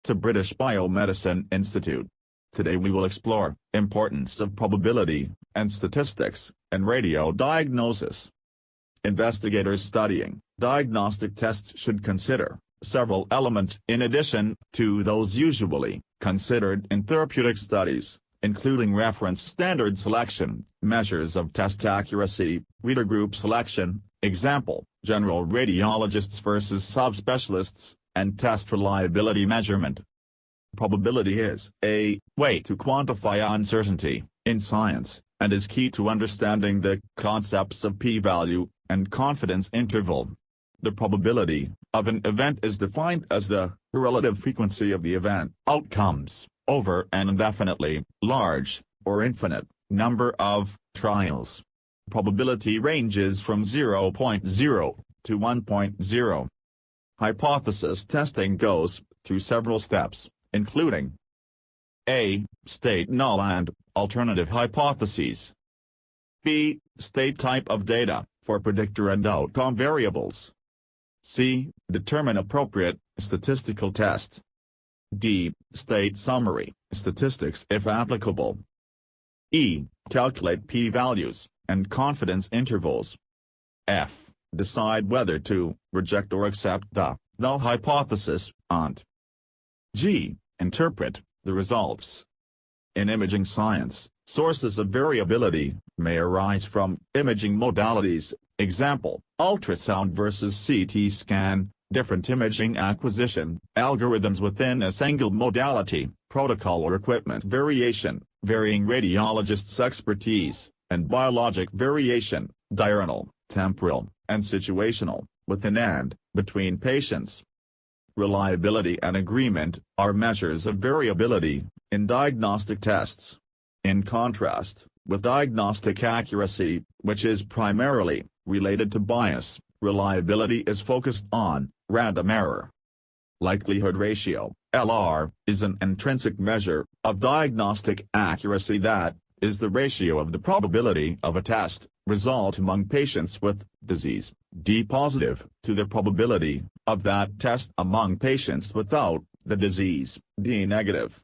to British BioMedicine Institute. Today we will explore importance of probability and statistics in radiodiagnosis. Investigators studying diagnostic tests should consider several elements in addition to those usually considered in therapeutic studies, including reference standard selection, measures of test accuracy, reader group selection, example, general radiologists versus subspecialists, and test reliability measurement. Probability is a way to quantify uncertainty in science, and is key to understanding the concepts of p-value and confidence interval. The probability of an event is defined as the relative frequency of the event outcomes over an indefinitely large, or infinite, number of trials. Probability ranges from 0.0 to 1.0. Hypothesis testing goes through several steps, including a. State null and alternative hypotheses. b. State type of data for predictor and outcome variables. c. Determine appropriate statistical test. d. State summary statistics if applicable. e. Calculate p-values and confidence intervals. f. Decide whether to reject or accept the null hypothesis, and g. Interpret the results. In imaging science, sources of variability may arise from imaging modalities, example, ultrasound versus CT scan, different imaging acquisition algorithms within a single modality, protocol or equipment variation, varying radiologists' expertise, and biologic variation, diurnal, temporal, and situational, within and between patients. Reliability and agreement are measures of variability in diagnostic tests. In contrast, with diagnostic accuracy, which is primarily related to bias, reliability is focused on random error. Likelihood ratio, LR, is an intrinsic measure of diagnostic accuracy that is the ratio of the probability of a test result among patients with disease D positive to the probability of that test among patients without the disease D negative.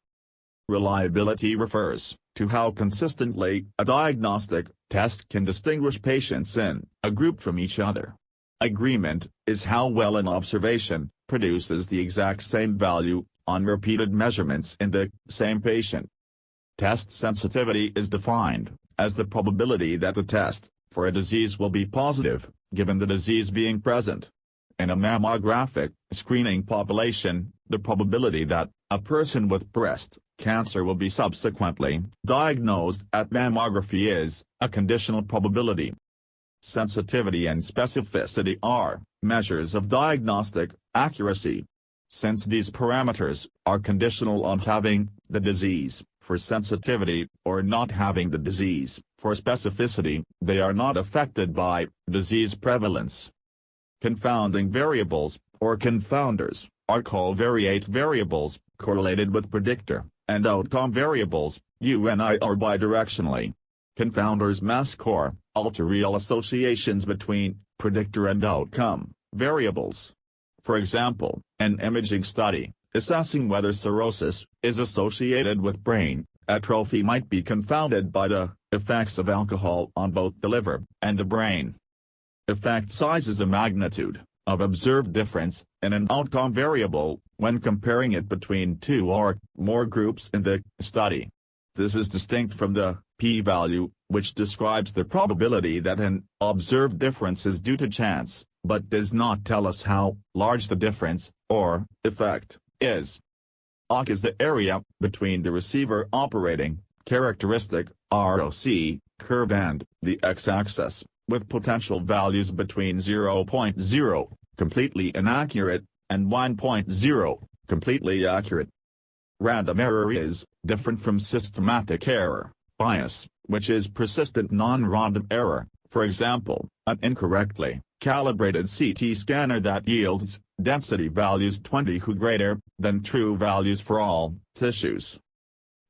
Reliability refers to how consistently a diagnostic test can distinguish patients in a group from each other. Agreement is how well an observation produces the exact same value on repeated measurements in the same patient. Test sensitivity is defined as the probability that the test for a disease will be positive, given the disease being present. In a mammographic screening population, the probability that a person with breast cancer will be subsequently diagnosed at mammography is a conditional probability. Sensitivity and specificity are measures of diagnostic accuracy. Since these parameters are conditional on having the disease for sensitivity or not having the disease for specificity, they are not affected by disease prevalence. Confounding variables, or confounders, are covariate variables, correlated with predictor and outcome variables, UNI, or bidirectionally. Confounders mask or alter real associations between predictor and outcome variables. For example, an imaging study assessing whether cirrhosis is associated with brain atrophy might be confounded by the effects of alcohol on both the liver and the brain. Effect size is a magnitude of observed difference in an outcome variable when comparing it between two or more groups in the study. This is distinct from the p-value, which describes the probability that an observed difference is due to chance, but does not tell us how large the difference, or effect, is. OC is the area between the receiver operating characteristic ROC curve and the x-axis, with potential values between 0.0, completely inaccurate, and 1.0, completely accurate. Random error is different from systematic error, bias, which is persistent non-random error, for example, an incorrectly calibrated CT scanner that yields density values 20 who greater than true values for all tissues.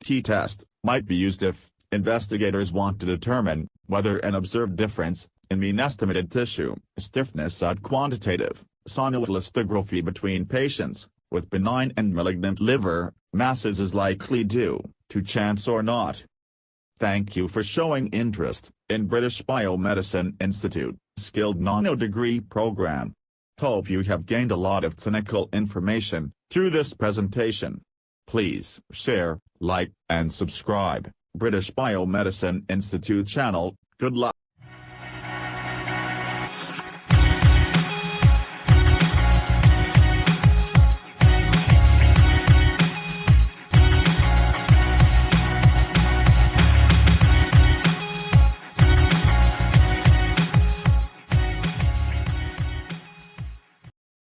T-test might be used if investigators want to determine whether an observed difference in mean estimated tissue stiffness at quantitative sonography between patients with benign and malignant liver masses is likely due to chance or not. Thank you for showing interest in British Biomedicine Institute Skilled Non-Degree Program. Hope you have gained a lot of clinical information through this presentation. Please share, like, and subscribe British Biomedicine Institute channel. Good luck.